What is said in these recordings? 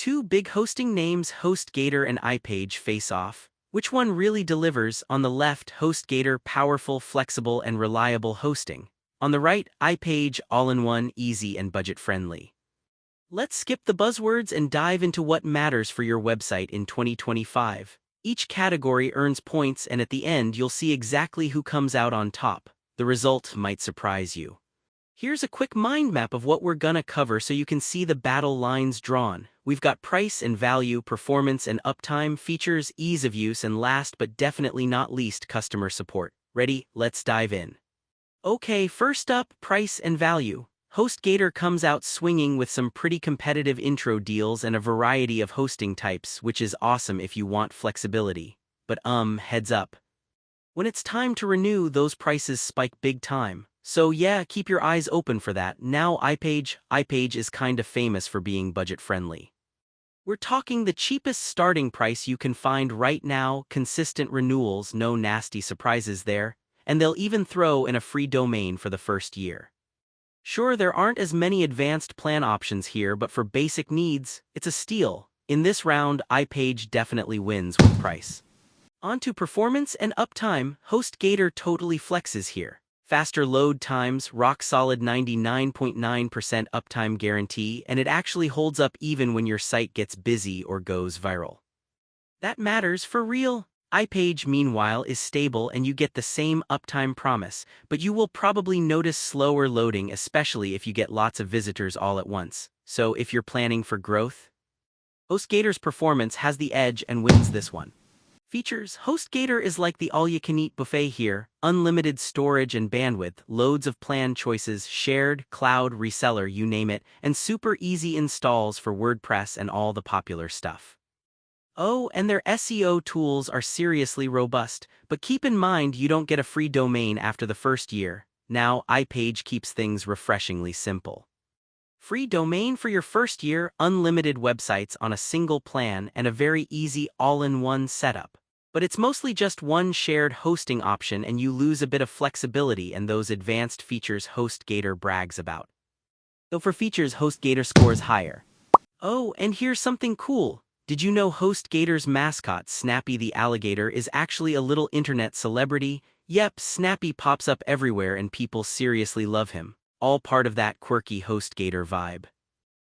two big hosting names, HostGator and iPage, face off. Which one really delivers? On the left, HostGator, powerful, flexible, and reliable hosting. On the right, iPage, all-in-one, easy, and budget-friendly. Let's skip the buzzwords and dive into what matters for your website in 2025. Each category earns points, and at the end you'll see exactly who comes out on top. The result might surprise you. Here's a quick mind map of what we're gonna cover so you can see the battle lines drawn. We've got price and value, performance and uptime, features, ease of use, and last but definitely not least, customer support. Ready? Let's dive in. Okay, first up, price and value. HostGator comes out swinging with some pretty competitive intro deals and a variety of hosting types, which is awesome if you want flexibility. But heads up. When it's time to renew, those prices spike big time. So yeah, keep your eyes open for that. Now iPage is kinda famous for being budget-friendly. We're talking the cheapest starting price you can find right now, consistent renewals, no nasty surprises there, and they'll even throw in a free domain for the first year. Sure, there aren't as many advanced plan options here, but for basic needs, it's a steal. In this round, iPage definitely wins with price. On to performance and uptime, HostGator totally flexes here. Faster load times, rock-solid 99.9% uptime guarantee, and it actually holds up even when your site gets busy or goes viral. That matters for real. iPage, meanwhile, is stable and you get the same uptime promise, but you will probably notice slower loading, especially if you get lots of visitors all at once. So if you're planning for growth, HostGator's performance has the edge and wins this one. Features: HostGator is like the all-you-can-eat buffet here, unlimited storage and bandwidth, loads of plan choices, shared, cloud, reseller, you name it, and super easy installs for WordPress and all the popular stuff. Oh, and their SEO tools are seriously robust, but keep in mind you don't get a free domain after the first year. Now, iPage keeps things refreshingly simple. Free domain for your first year, unlimited websites on a single plan, and a very easy all-in-one setup. But it's mostly just one shared hosting option and you lose a bit of flexibility and those advanced features HostGator brags about. Though for features, HostGator scores higher. Oh, and here's something cool. Did you know HostGator's mascot, Snappy the alligator, is actually a little internet celebrity? Yep, Snappy pops up everywhere and people seriously love him. All part of that quirky HostGator vibe.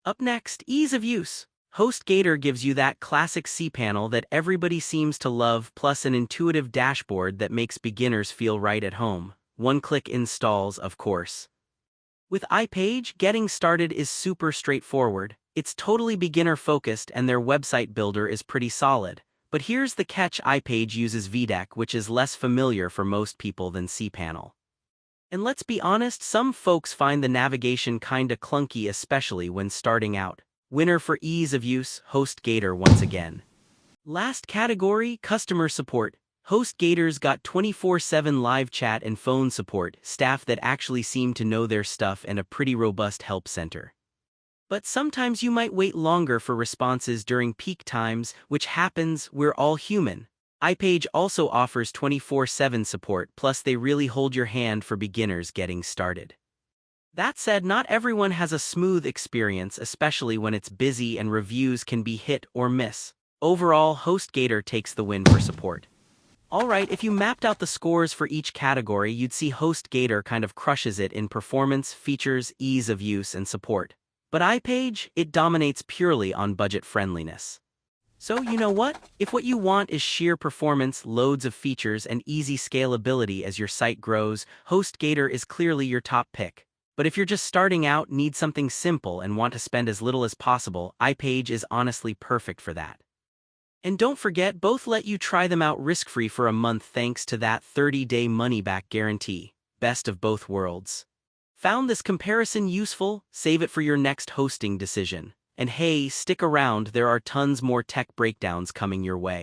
Up next, ease of use. HostGator gives you that classic cPanel that everybody seems to love, plus an intuitive dashboard that makes beginners feel right at home. One-click installs, of course. With iPage, getting started is super straightforward. It's totally beginner-focused and their website builder is pretty solid. But here's the catch: iPage uses VDEC, which is less familiar for most people than cPanel. And let's be honest, some folks find the navigation kinda clunky, especially when starting out. Winner for ease of use, HostGator once again. Last category, customer support. HostGator's got 24/7 live chat and phone support, staff that actually seem to know their stuff, and a pretty robust help center. But sometimes you might wait longer for responses during peak times, which happens, we're all human. iPage also offers 24/7 support, plus they really hold your hand for beginners getting started. That said, not everyone has a smooth experience, especially when it's busy and reviews can be hit or miss. Overall, HostGator takes the win for support. Alright, if you mapped out the scores for each category, you'd see HostGator kind of crushes it in performance, features, ease of use, and support. But iPage, it dominates purely on budget friendliness. So you know what? If what you want is sheer performance, loads of features, and easy scalability as your site grows, HostGator is clearly your top pick. But if you're just starting out, need something simple, and want to spend as little as possible, iPage is honestly perfect for that. And don't forget, both let you try them out risk-free for a month thanks to that 30-day money-back guarantee. Best of both worlds. Found this comparison useful? Save it for your next hosting decision. And hey, stick around, there are tons more tech breakdowns coming your way.